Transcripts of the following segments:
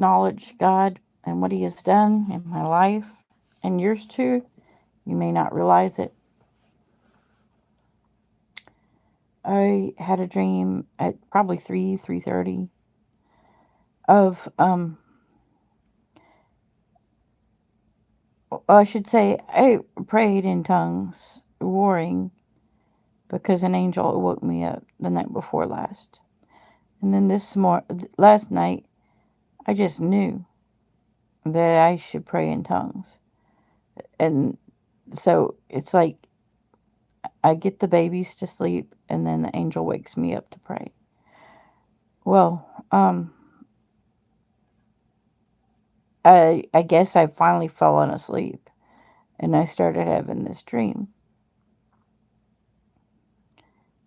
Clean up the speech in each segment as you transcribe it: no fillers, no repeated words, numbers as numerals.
acknowledge God and what He has done in my life and yours too. You may not realize it. I had a dream at probably 3:30 of I should say I prayed in tongues, warring because an angel woke me up the night before last. And then last night I just knew that I should pray in tongues. And so it's like I get the babies to sleep and then the angel wakes me up to pray. Well, I guess I finally fallen asleep and I started having this dream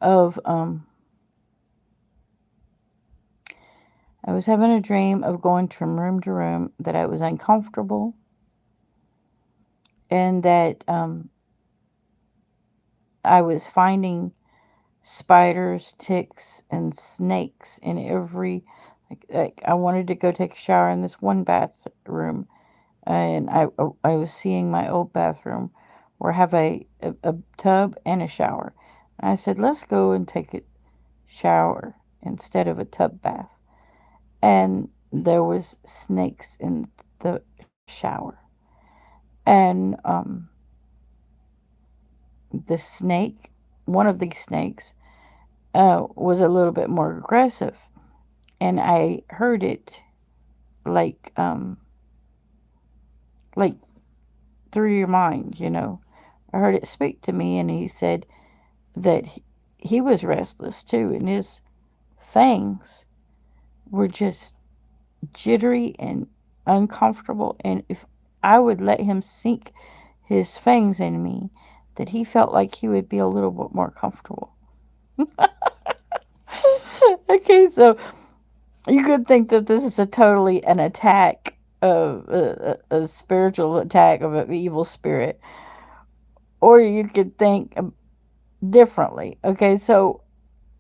of I was having a dream of going from room to room, that I was uncomfortable, and that I was finding spiders, ticks, and snakes in every. Like I wanted to go take a shower in this one bathroom, and I was seeing my old bathroom where I have a tub and a shower. And I said, let's go and take a shower instead of a tub bath. And there was snakes in the shower. And the snake, one of these snakes, was a little bit more aggressive. And I heard it like, like through your mind, you know. I heard it speak to me, and he said that he was restless too, and his fangs were just jittery and uncomfortable. And if I would let him sink his fangs in me, that he felt like he would be a little bit more comfortable. Okay, so you could think that this is a totally an attack of a spiritual attack of an evil spirit, or you could think differently. Okay, so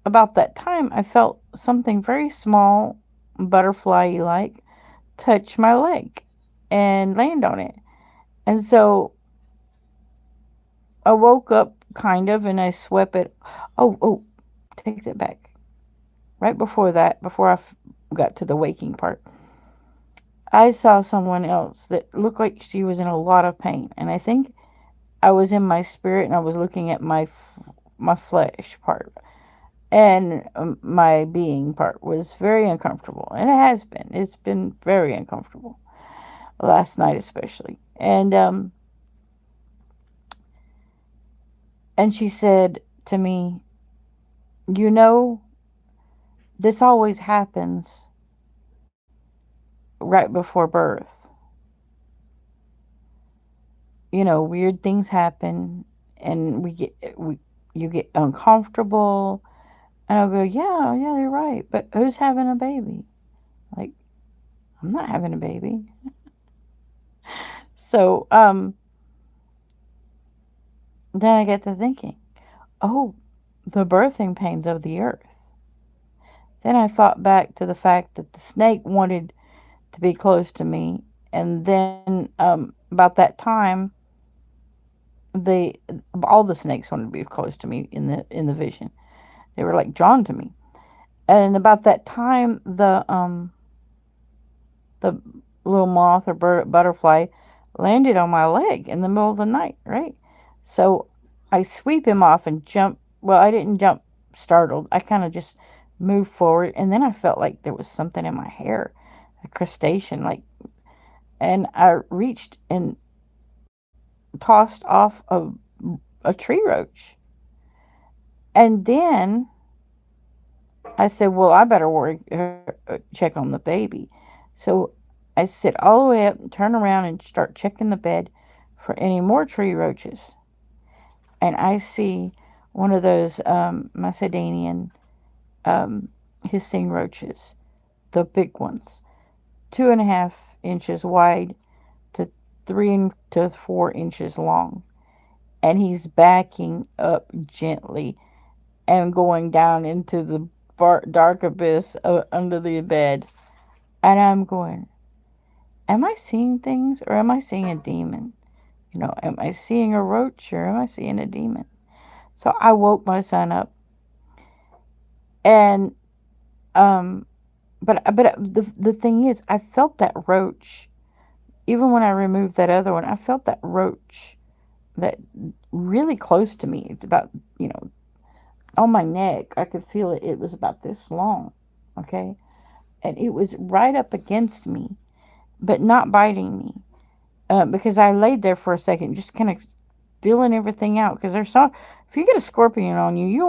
about that time, I felt something very small, butterfly like, touch my leg and land on it. And so I woke up kind of and I swept it. Oh, take that back. Right before that, before got to the waking part, I saw someone else that looked like she was in a lot of pain. And I think I was in my spirit and I was looking at my flesh part. And my being part was very uncomfortable. And it has been. It's been very uncomfortable. Last night especially. And she said to me, you know, this always happens right before birth. You know, weird things happen and you get uncomfortable. And I'll go, yeah, you're right. But who's having a baby? Like, I'm not having a baby. So, then I get to thinking, oh, the birthing pains of the earth. Then I thought back to the fact that the snake wanted to be close to me. And then about that time, they all the snakes wanted to be close to me in the vision. They were like drawn to me. And about that time, the little moth or butterfly landed on my leg in the middle of the night, right? So I sweep him off and jump. Well, I didn't jump startled. I kind of just moved forward, and then I felt like there was something in my hair, a crustacean, like, and I reached and tossed off a tree roach. And then I said, well, I better check on the baby. So I sit all the way up and turn around and start checking the bed for any more tree roaches. And I see one of those Macedonian hissing roaches, the big ones, 2.5 inches wide to 3 to 4 inches long. And he's backing up gently and going down into the dark abyss under the bed. And I'm going, am I seeing things or am I seeing a demon? Am I seeing a roach or am I seeing a demon? So I woke my son up, and but the thing is, I felt that roach even when I removed that other one. I felt that roach that really close to me. It's about on my neck. I could feel it. It was about this long, okay, and it was right up against me, but not biting me. Because I laid there for a second, just kind of feeling everything out. Because there's some, if you get a scorpion on you, you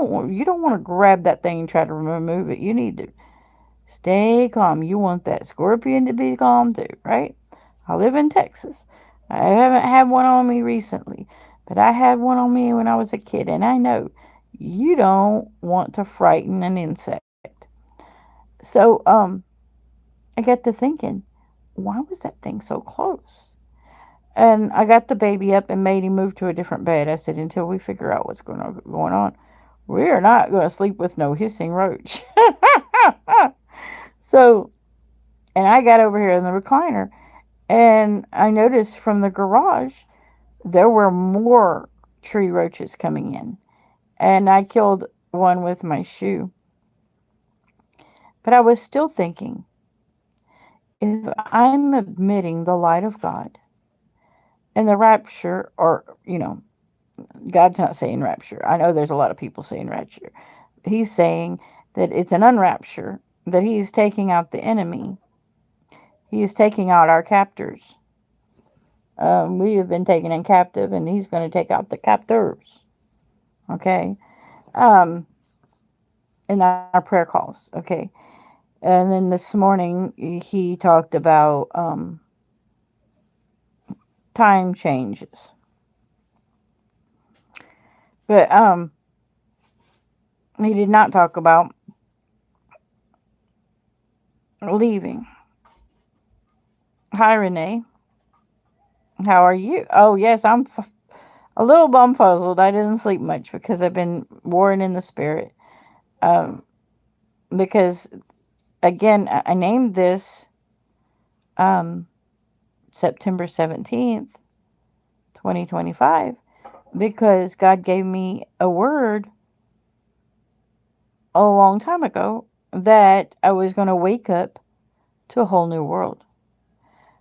don't want to grab that thing and try to remove it. You need to stay calm. You want that scorpion to be calm too, right? I live in Texas. I haven't had one on me recently, but I had one on me when I was a kid, and I know you don't want to frighten an insect. So, I got to thinking, why was that thing so close? And I got the baby up and made him move to a different bed. I said, until we figure out what's going on, we are not going to sleep with no hissing roach. So, and I got over here in the recliner, and I noticed from the garage there were more tree roaches coming in. And I killed one with my shoe. But I was still thinking, if I'm admitting the light of God and the rapture, or, God's not saying rapture. I know there's a lot of people saying rapture. He's saying that it's an unrapture, that He's taking out the enemy. He is taking out our captors. We have been taken in captive, and He's going to take out the captors. Okay? Um, in our prayer calls. Okay? And then this morning, He talked about time changes. But He did not talk about leaving. Hi, Renee. How are you? Oh, yes, I'm a little bumfuzzled. I didn't sleep much because I've been warring in the spirit. Um, because, again, I named this um, September 17th, 2025, because God gave me a word a long time ago that I was going to wake up to a whole new world.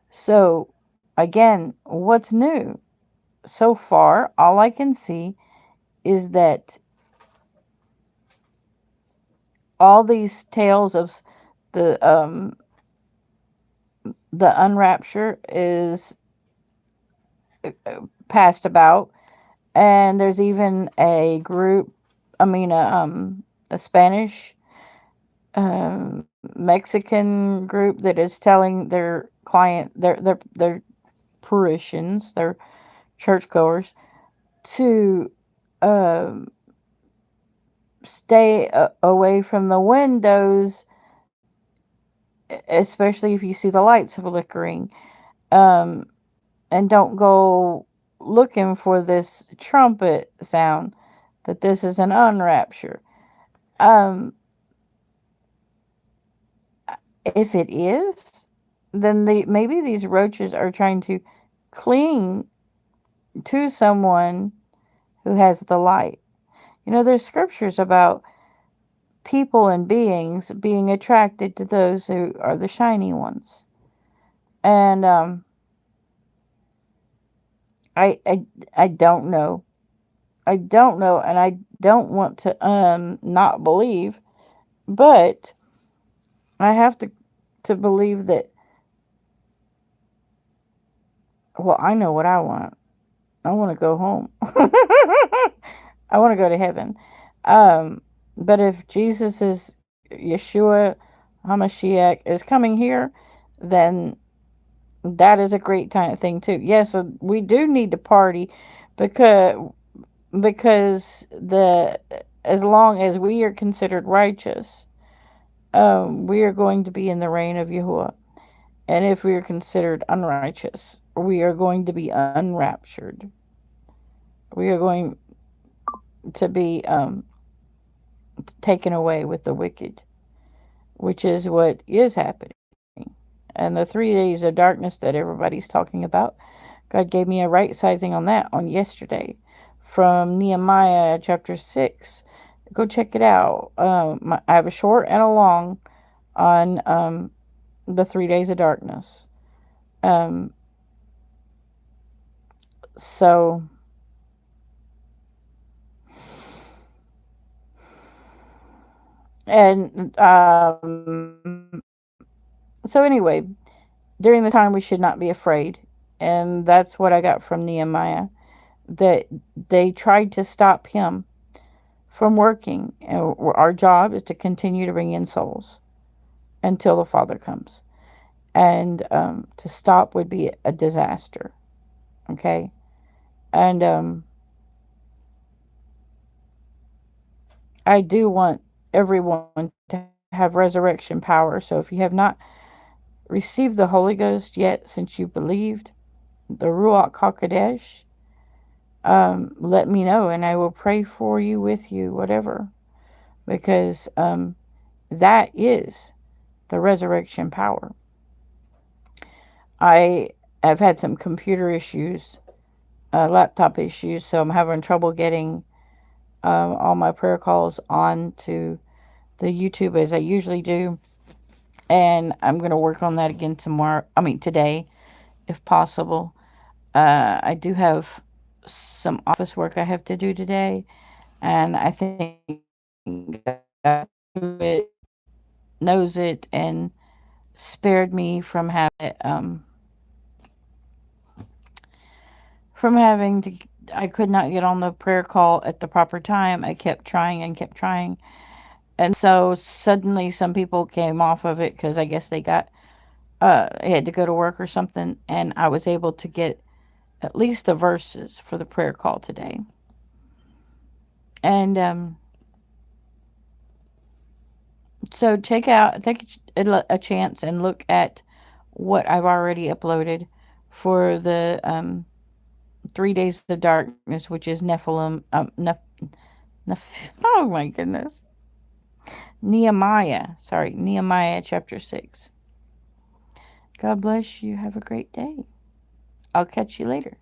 So, again, what's new? So far, all I can see is that all these tales of the the unrapture is passed about, and there's even a group, I mean a Spanish Mexican group that is telling their client, their parishioners, their churchgoers, to um, stay away from the windows, especially if you see the lights flickering, um, and don't go looking for this trumpet sound, that this is an unrapture. Um, if it is, then maybe these roaches are trying to cling to someone who has the light. There's scriptures about people and beings being attracted to those who are the shiny ones. And I I don't know. I don't know, and I don't want to not believe, but I have to believe that. Well, I know what I want. I want to go home. I want to go to heaven. Um, but if Jesus is Yeshua Hamashiach is coming here, then that is a great thing too. Yes, we do need to party, because the as long as we are considered righteous, we are going to be in the reign of Yahuwah. And if we are considered unrighteous, we are going to be unraptured. We are going to be taken away with the wicked, which is what is happening. And the 3 days of darkness that everybody's talking about, God gave me a right sizing on that on yesterday from Nehemiah chapter 6. Go check it out. I have a short and a long on the 3 days of darkness. Um, so, and so anyway, during the time we should not be afraid. And that's what I got from Nehemiah, that they tried to stop him from working. Our job is to continue to bring in souls until the Father comes. And to stop would be a disaster. Okay? And I do want everyone to have resurrection power. So if you have not received the Holy Ghost yet since you believed, the Ruach HaKodesh, let me know and I will pray for you, with you, whatever. Because that is the resurrection power. I have had some computer issues, laptop issues, so I'm having trouble getting all my prayer calls onto the YouTube as I usually do. And I'm going to work on that again tomorrow. I mean, today, if possible. I do have some office work I have to do today. And I think God knows it and spared me from having to. I could not get on the prayer call at the proper time. I kept trying and kept trying. And so suddenly some people came off of it because I guess they had to go to work or something. And I was able to get at least the verses for the prayer call today. And so take a chance and look at what I've already uploaded for the 3 days of darkness, which is Nephilim. Oh my goodness. Nehemiah. Sorry, Nehemiah chapter 6. God bless you. Have a great day. I'll catch you later.